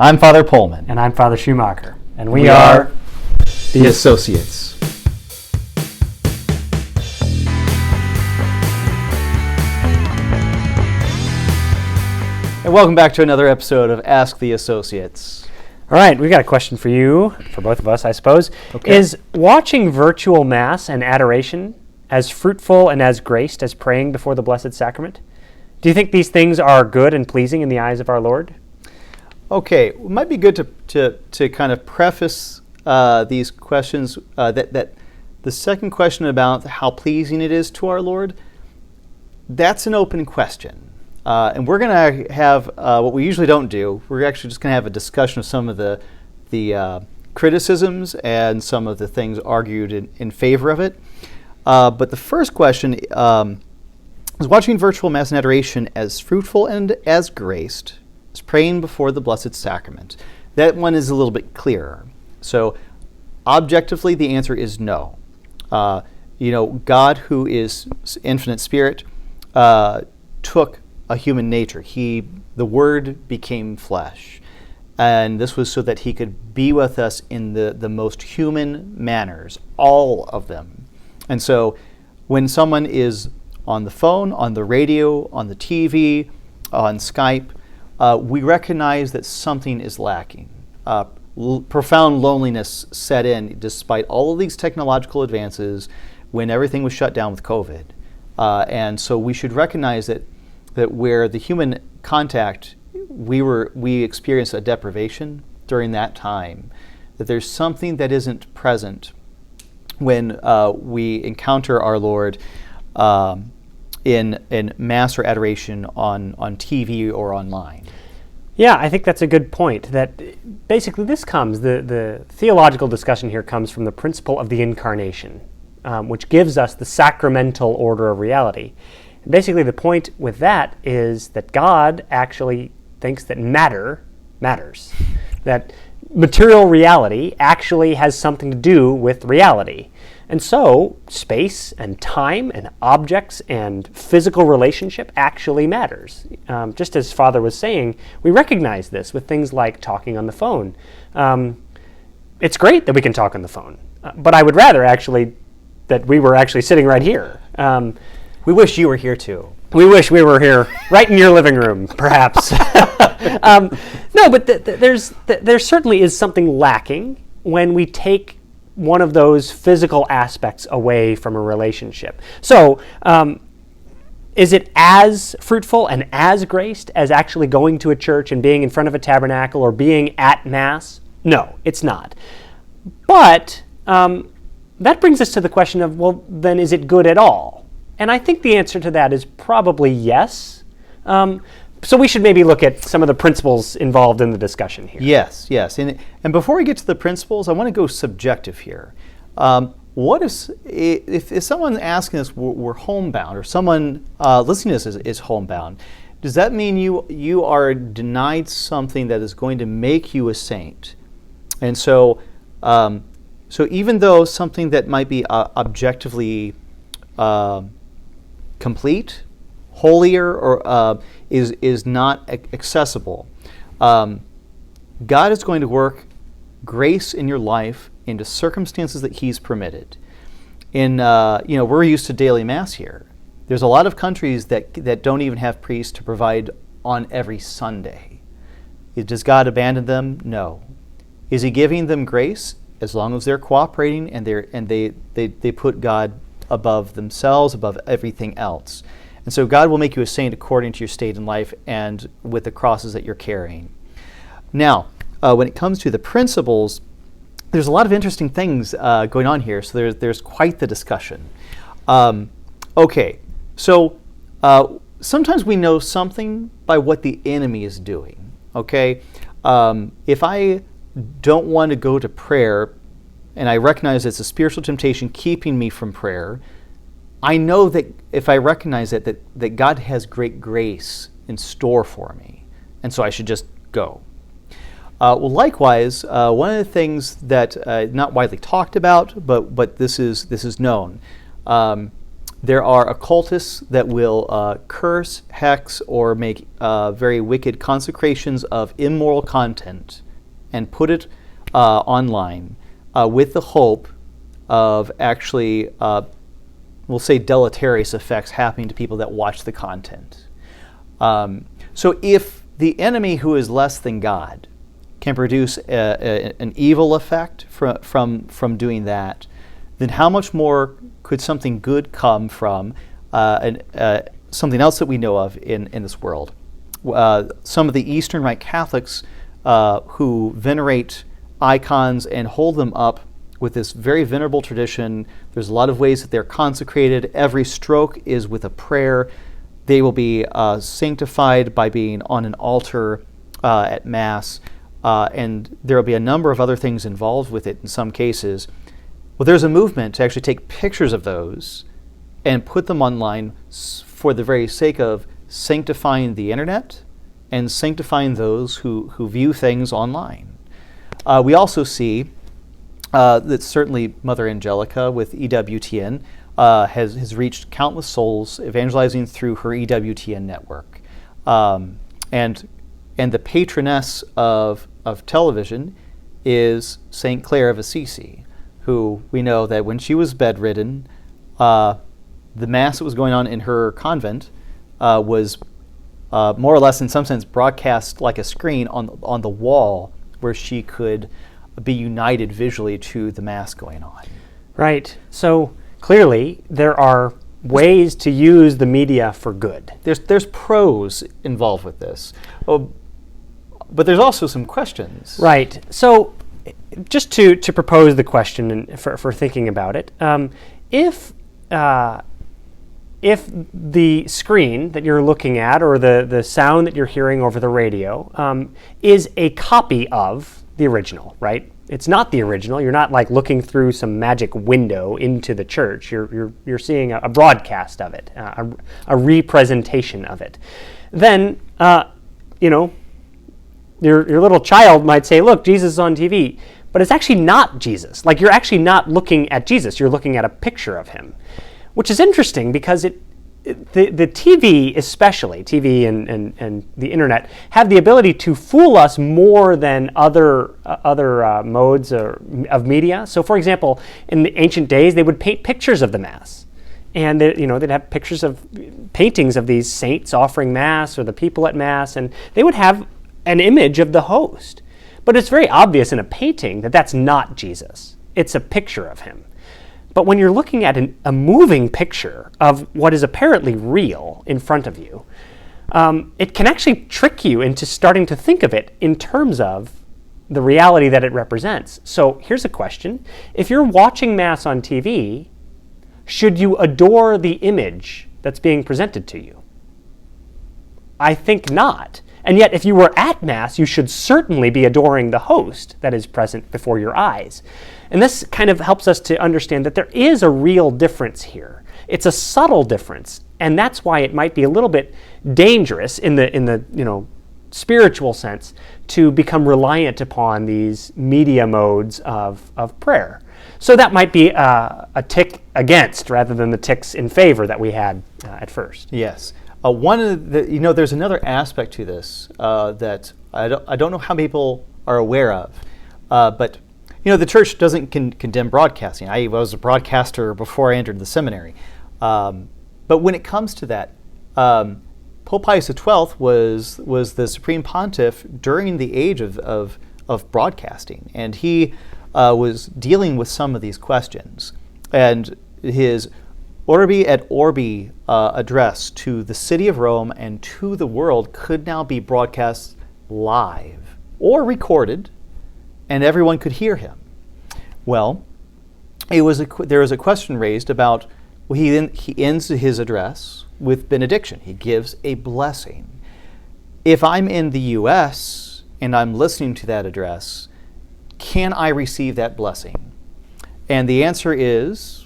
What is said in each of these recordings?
I'm Father Pollman. And I'm Father Schumacher. And we are the Associates. And welcome back to another episode of Ask the Associates. All right, we've got a question for you, for both of us, I suppose. Okay. Is watching virtual Mass and Adoration as fruitful and as graced as praying before the Blessed Sacrament? Do you think these things are good and pleasing in the eyes of our Lord? Okay, it might be good to kind of preface these questions, that the second question about how pleasing it is to our Lord, that's an open question. And we're going to have what we usually don't do. We're actually just going to have a discussion of some of the criticisms and some of the things argued in favor of it. But the first question is watching virtual Mass and Adoration as fruitful and as graced as praying before the Blessed Sacrament. That one is a little bit clearer. So objectively, the answer is no. God, who is infinite spirit, took a human nature. The Word became flesh. And this was so that he could be with us in the most human manners, all of them. And so when someone is on the phone, on the radio, on the TV, on Skype, we recognize that something is lacking. Profound loneliness set in despite all of these technological advances when everything was shut down with COVID. And so we should recognize that where the human contact, we experienced a deprivation during that time, that there's something that isn't present when we encounter our Lord in Mass or Adoration on TV or online. Yeah, I think that's a good point. That basically the theological discussion here comes from the principle of the Incarnation, which gives us the sacramental order of reality. And basically the point with that is that God actually thinks that matter matters, that material reality actually has something to do with reality. And so space and time and objects and physical relationship actually matters. Just as Father was saying, we recognize this with things like talking on the phone. It's great that we can talk on the phone, but I would rather actually that we were actually sitting right here. We wish you were here too. We wish we were here, right in your living room, perhaps. No, but there certainly is something lacking when we take one of those physical aspects away from a relationship. So, is it as fruitful and as graced as actually going to a church and being in front of a tabernacle or being at Mass? No, it's not. But that brings us to the question of, well, then is it good at all? And I think the answer to that is probably yes. So we should maybe look at some of the principles involved in the discussion here. Yes. And before we get to the principles, I want to go subjective here. What if someone asking us we're homebound, or someone listening to this is homebound, does that mean you are denied something that is going to make you a saint? And so even though something that might be objectively complete, holier, or is not accessible, God is going to work grace in your life into circumstances that He's permitted. We're used to daily Mass here. There's a lot of countries that don't even have priests to provide on every Sunday. Does God abandon them? No. Is He giving them grace as long as they're cooperating and they put God above themselves, above everything else? And so God will make you a saint according to your state in life and with the crosses that you're carrying. Now, when it comes to the principles, there's a lot of interesting things going on here, so there's quite the discussion. So sometimes we know something by what the enemy is doing, okay? If I don't want to go to prayer, and I recognize it's a spiritual temptation keeping me from prayer, I know that if I recognize that God has great grace in store for me, and so I should just go. Likewise, one of the things that not widely talked about, but this is known, There are occultists that will curse, hex, or make very wicked consecrations of immoral content and put it online with the hope of actually, we'll say, deleterious effects happening to people that watch the content. So if the enemy who is less than God can produce an evil effect from doing that, then how much more could something good come from something else that we know of in this world? Some of the Eastern Rite Catholics who venerate icons and hold them up with this very venerable tradition. There's a lot of ways that they're consecrated. Every stroke is with a prayer. They will be sanctified by being on an altar at Mass, and there will be a number of other things involved with it in some cases. Well, there's a movement to actually take pictures of those and put them online for the very sake of sanctifying the internet and sanctifying those who view things online. We also see that certainly Mother Angelica with EWTN has reached countless souls evangelizing through her EWTN network. And the patroness of television is St. Clare of Assisi, who we know that when she was bedridden, the Mass that was going on in her convent was more or less, in some sense, broadcast like a screen on the wall where she could be united visually to the Mass going on. Right. So clearly there are ways to use the media for good. There's pros involved with this, but there's also some questions. Right. So just to propose the question and for thinking about it, if the screen that you're looking at or the sound that you're hearing over the radio is a copy of the original, right? It's not the original. You're not like looking through some magic window into the church. You're seeing a broadcast of it, a representation of it. Then your little child might say, "Look, Jesus is on TV," but it's actually not Jesus. Like, you're actually not looking at Jesus. You're looking at a picture of him, which is interesting because the TV, especially TV and the internet, have the ability to fool us more than other modes of media. So, for example, in the ancient days, they would paint pictures of the Mass, and they'd have pictures of paintings of these saints offering Mass or the people at Mass, and they would have an image of the host. But it's very obvious in a painting that that's not Jesus. It's a picture of him. But when you're looking at a moving picture of what is apparently real in front of you, it can actually trick you into starting to think of it in terms of the reality that it represents. So here's a question. If you're watching Mass on TV, should you adore the image that's being presented to you? I think not. And yet, if you were at Mass, you should certainly be adoring the host that is present before your eyes. And this kind of helps us to understand that there is a real difference here. It's a subtle difference, and that's why it might be a little bit dangerous in the spiritual sense to become reliant upon these media modes of prayer. So that might be a tick against rather than the ticks in favor that we had at first. Yes. One of the, there's another aspect to this that I don't know how people are aware of, but the church doesn't condemn broadcasting. I was a broadcaster before I entered the seminary, but when it comes to that, Pope Pius XII was the supreme pontiff during the age of broadcasting, and he was dealing with some of these questions, and his Orbi et Orbi address to the city of Rome and to the world could now be broadcast live or recorded, and everyone could hear him. Well, there was a question raised about, he ends his address with benediction. He gives a blessing. If I'm in the U.S. and I'm listening to that address, can I receive that blessing? And the answer is,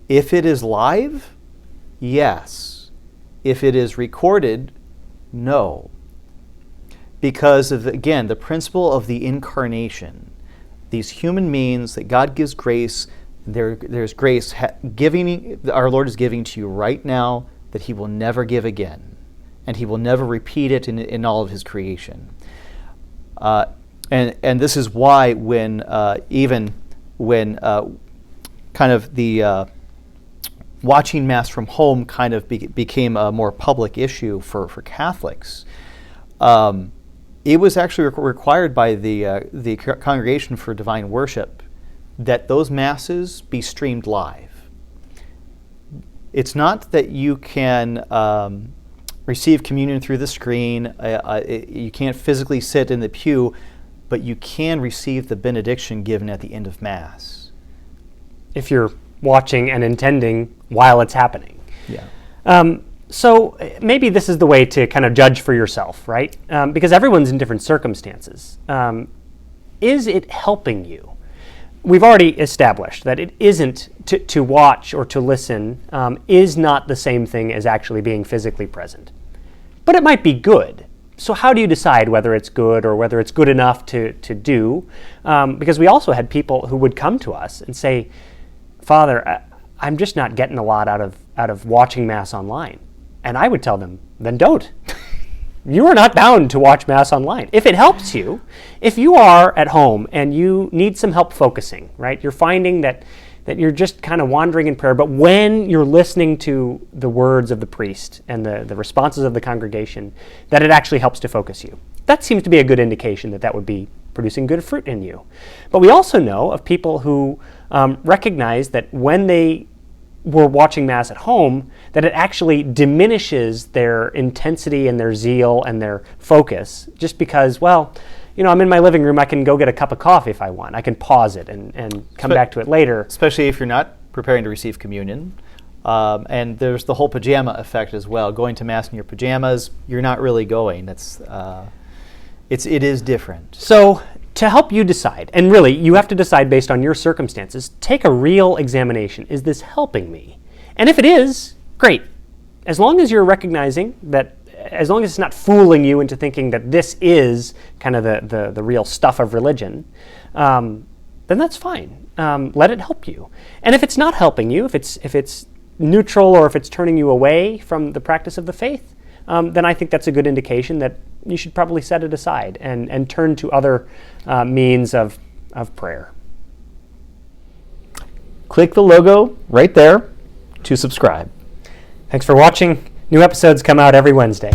if it is live, yes. If it is recorded, no. Because of, again, the principle of the incarnation, these human means that God gives grace there's grace our Lord is giving to you right now that he will never give again, and he will never repeat it in all of his creation. And this is why when kind of the watching Mass from home kind of became a more public issue for Catholics, it was actually required by the Congregation for Divine Worship that those Masses be streamed live. It's not that you can receive communion through the screen. You can't physically sit in the pew, but you can receive the benediction given at the end of Mass. If you're watching and attending while it's happening. Yeah. So maybe this is the way to kind of judge for yourself, right? Because everyone's in different circumstances. Is it helping you? We've already established that it isn't to watch or to listen is not the same thing as actually being physically present. But it might be good. So how do you decide whether it's good or whether it's good enough to do? Because we also had people who would come to us and say, Father, I'm just not getting a lot out of watching Mass online. And I would tell them, then don't. You are not bound to watch Mass online. If it helps you, if you are at home and you need some help focusing, right? You're finding that you're just kind of wandering in prayer, but when you're listening to the words of the priest and the responses of the congregation, that it actually helps to focus you. That seems to be a good indication that would be producing good fruit in you. But we also know of people who recognize that when they were watching Mass at home, that it actually diminishes their intensity and their zeal and their focus just because, well, I'm in my living room, I can go get a cup of coffee if I want. I can pause it and come back to it later. Especially if you're not preparing to receive communion. And there's the whole pajama effect as well. Going to Mass in your pajamas, you're not really going. It is different. So to help you decide, and really you have to decide based on your circumstances, take a real examination. Is this helping me? And if it is, great. As long as you're recognizing that, as long as it's not fooling you into thinking that this is kind of the real stuff of religion, then that's fine. Let it help you. And if it's not helping you, if it's neutral or if it's turning you away from the practice of the faith, then I think that's a good indication that you should probably set it aside and turn to other means of prayer. Click the logo right there to subscribe. Thanks for watching. New episodes come out every Wednesday.